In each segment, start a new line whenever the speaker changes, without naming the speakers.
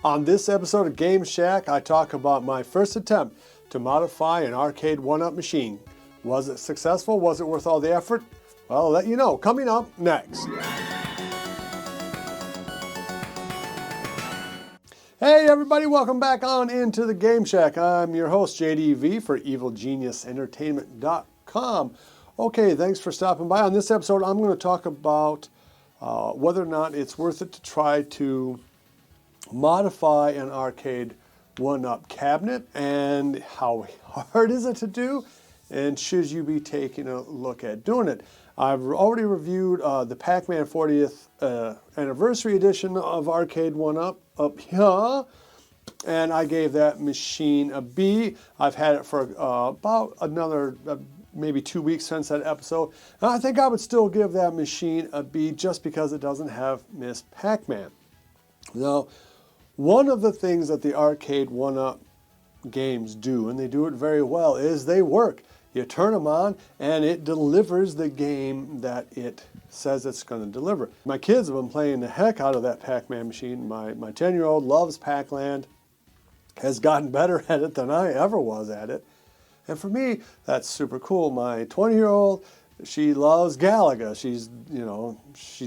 On this episode of Game Shack, I talk about my first attempt to modify an Arcade1up machine. Was it successful? Was it worth all the effort? Well, I'll let you know. Coming up next. Hey everybody, welcome back on into the Game Shack. I'm your host, JDV for EvilGeniusEntertainment.com. Okay, thanks for stopping by. On this episode, I'm going to talk about whether or not it's worth it to try to modify an Arcade1up cabinet, and how hard is it to do, and should you be taking a look at doing it. I've already reviewed the Pac-Man 40th anniversary edition of Arcade1up up here, and I gave that machine a B. I've had it for about another maybe 2 weeks since that episode, and I think I would still give that machine a B just because it doesn't have Miss Pac-Man. Now, one of the things that the Arcade1up games do, and they do it very well, is they work. You turn them on and it delivers the game that it says it's going to deliver. My kids have been playing the heck out of that Pac-Man machine. My 10-year-old loves Pac-Land, has gotten better at it than I ever was at it. And for me, that's super cool. My 20-year-old, she loves Galaga. She's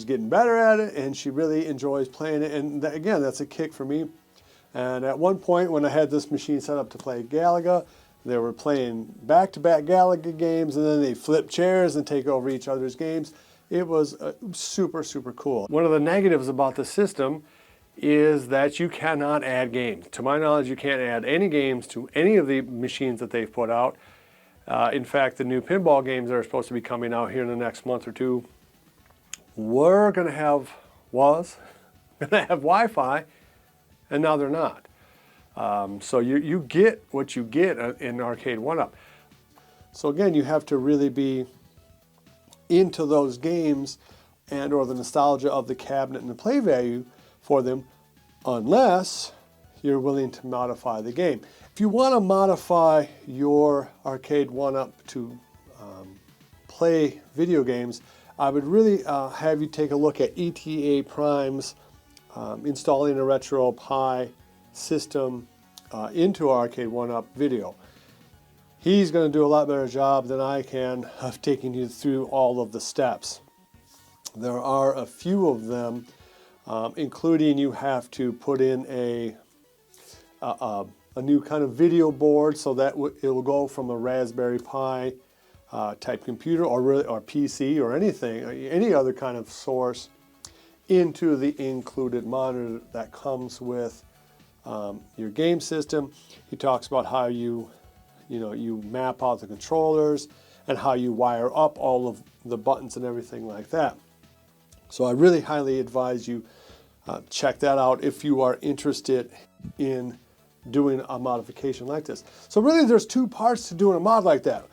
getting better at it, and she really enjoys playing it. And again, that's a kick for me. And at one point, when I had this machine set up to play Galaga, they were playing back-to-back Galaga games, and then they flip chairs and take over each other's games. It was super, super cool. One of the negatives about the system is that you cannot add games. To my knowledge, you can't add any games to any of the machines that they've put out. In fact, the new pinball games that are supposed to be coming out here in the next month or two was going to have Wi-Fi, and now they're not. So you get what you get in Arcade1up. So again, you have to really be into those games and or the nostalgia of the cabinet and the play value for them, unless you're willing to modify the game. If you want to modify your Arcade1up to play video games, I would really have you take a look at ETA Prime's installing a retropie system into Arcade1up video. He's going to do a lot better job than I can of taking you through all of the steps. There are a few of them, including you have to put in a new kind of video board, so that it will go from a Raspberry Pi type computer or PC or anything, any other kind of source, into the included monitor that comes with your game system. He talks about how you map out the controllers and how you wire up all of the buttons and everything like that. So I really highly advise you check that out if you are interested in doing a modification like this. So really there's two parts to doing a mod like that.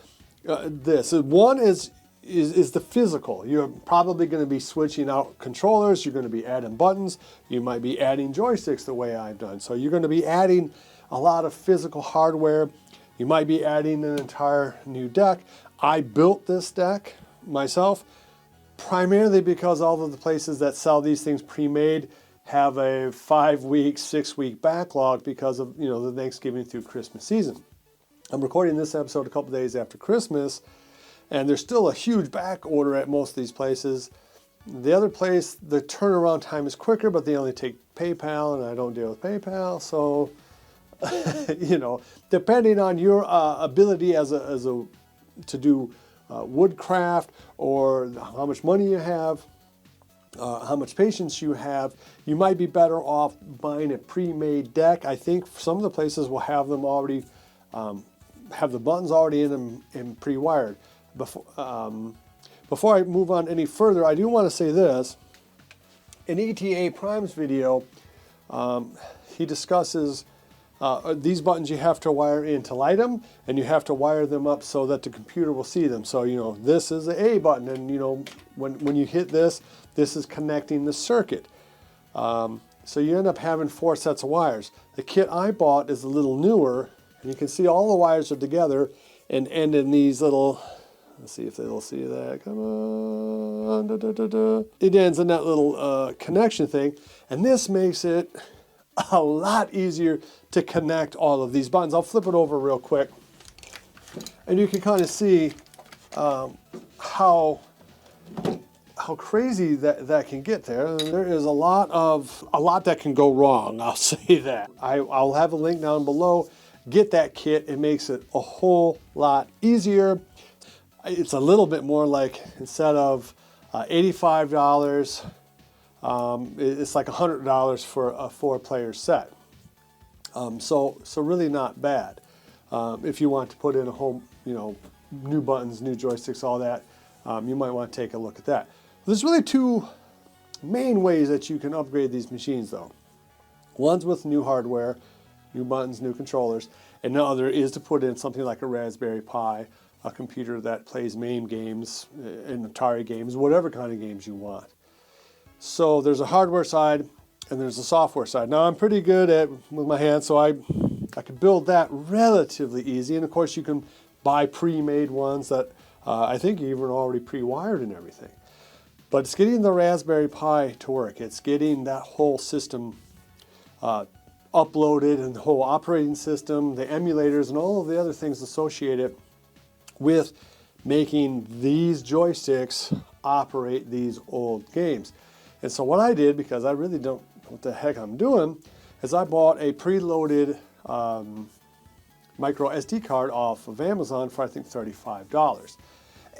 One is the physical. You're probably going to be switching out controllers, you're going to be adding buttons, you might be adding joysticks the way I've done. So you're going to be adding a lot of physical hardware. You might be adding an entire new deck. I built this deck myself, primarily because all of the places that sell these things pre-made have a 5-week, 6-week backlog because of the Thanksgiving through Christmas season. I'm recording this episode a couple days after Christmas, and there's still a huge back order at most of these places. The other place, the turnaround time is quicker, but they only take PayPal, and I don't deal with PayPal. So, depending on your ability to do woodcraft, or how much money you have, how much patience you have, you might be better off buying a pre-made deck. I think some of the places will have them already, have the buttons already in them and pre-wired. Before I move on any further, I do want to say this. In ETA Prime's video, he discusses these buttons you have to wire in to light them, and you have to wire them up so that the computer will see them. So, this is the A button, and, when you hit this, this is connecting the circuit. So you end up having 4 sets of wires. The kit I bought is a little newer, and you can see all the wires are together and end in these little, let's see if they'll see that, come on, It ends in that little connection thing, and this makes it a lot easier to connect all of these buttons. I'll flip it over real quick, and you can kind of see how crazy that can get there. And there is a lot that can go wrong, I'll say that. I'll have a link down below. Get that kit. It makes it a whole lot easier. It's a little bit more like, instead of $85, it's like $100 for a 4-player set. So really not bad. If you want to put in a whole, new buttons, new joysticks, all that, you might want to take a look at that. There's really two main ways that you can upgrade these machines though. One's with new hardware, new buttons, new controllers, and the other is to put in something like a Raspberry Pi, a computer that plays MAME games and Atari games, whatever kind of games you want. So there's a hardware side and there's a software side. Now I'm pretty good with my hands, so I can build that relatively easy. And of course you can buy pre-made ones that I think even already pre-wired and everything. But it's getting the Raspberry Pi to work. It's getting that whole system uploaded, and the whole operating system, the emulators, and all of the other things associated with making these joysticks operate these old games. And so what I did, because I really don't know what the heck I'm doing, is I bought a preloaded micro SD card off of Amazon for I think $35.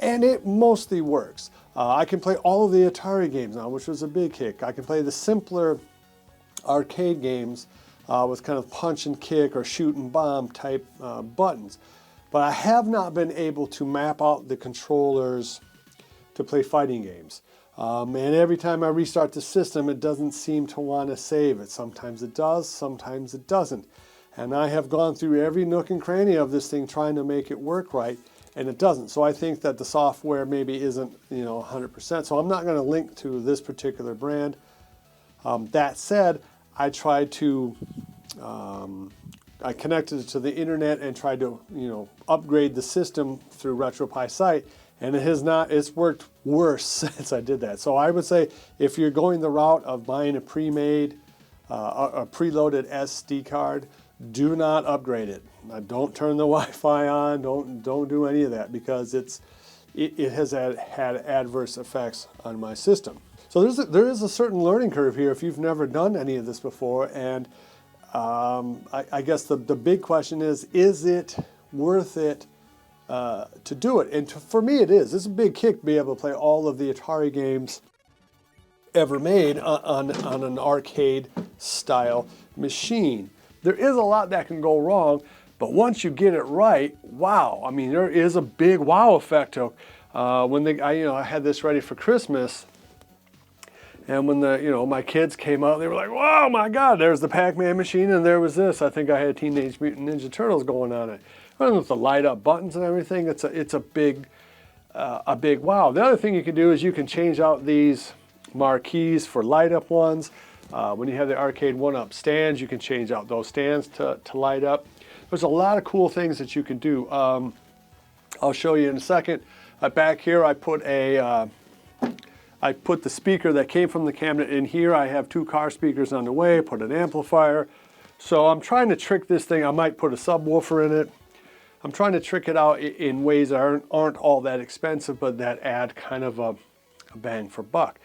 And it mostly works. I can play all of the Atari games now, which was a big kick. I can play the simpler arcade games with kind of punch and kick or shoot and bomb type buttons. But I have not been able to map out the controllers to play fighting games. And every time I restart the system, it doesn't seem to want to save it. Sometimes it does, sometimes it doesn't. And I have gone through every nook and cranny of this thing trying to make it work right, and it doesn't. So I think that the software maybe isn't 100%. So I'm not going to link to this particular brand. That said, I tried to, I connected it to the internet and tried to upgrade the system through RetroPie site, and it's worked worse since I did that. So I would say if you're going the route of buying a pre-made, a preloaded SD card, do not upgrade it. Don't turn the Wi-Fi on. Don't do any of that, because it has had adverse effects on my system. So there is a certain learning curve here if you've never done any of this before, and I guess the big question is it worth it to do it? And for me it is. It's a big kick to be able to play all of the Atari games ever made on an arcade style machine. There is a lot that can go wrong, but once you get it right, wow! I mean, there is a big wow effect. When I had this ready for Christmas, and when my kids came out, they were like, "Wow, my God! There's the Pac-Man machine, and there was this. I think I had Teenage Mutant Ninja Turtles going on it. And with the light up buttons and everything, it's a big wow." The other thing you can do is you can change out these marquees for light up ones. When you have the Arcade1up stands, you can change out those stands to light up. There's a lot of cool things that you can do. I'll show you in a second. Back here I put the speaker that came from the cabinet in here. I have 2 car speakers on the way, put an amplifier. So I'm trying to trick this thing. I might put a subwoofer in it. I'm trying to trick it out in ways that aren't all that expensive, but that add kind of a bang for buck.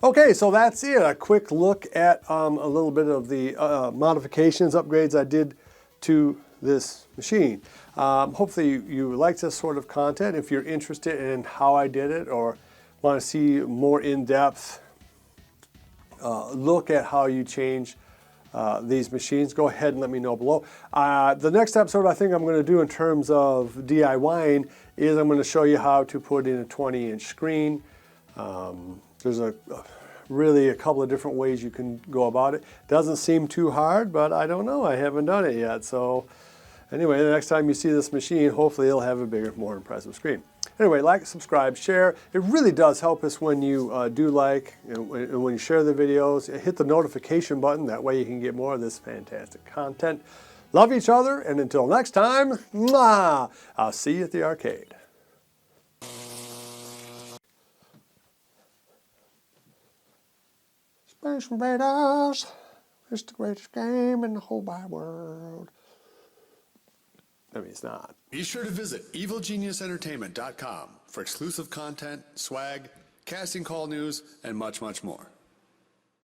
Okay, so that's it. A quick look at a little bit of the modifications, upgrades I did to this machine. Hopefully you like this sort of content. If you're interested in how I did it or want to see more in-depth look at how you change these machines, go ahead and let me know below. The next episode I think I'm going to do in terms of DIYing is I'm going to show you how to put in a 20-inch screen. There's really a couple of different ways you can go about it. Doesn't seem too hard, but I don't know. I haven't done it yet. So anyway, the next time you see this machine, hopefully it'll have a bigger, more impressive screen. Anyway, like, subscribe, share. It really does help us when you do like and when you share the videos. Hit the notification button. That way you can get more of this fantastic content. Love each other, and until next time, mwah, I'll see you at the arcade. Space Invaders. It's the greatest game in the whole wide world. I mean, it's not.
Be sure to visit evilgeniusentertainment.com for exclusive content, swag, casting call news, and much, much more.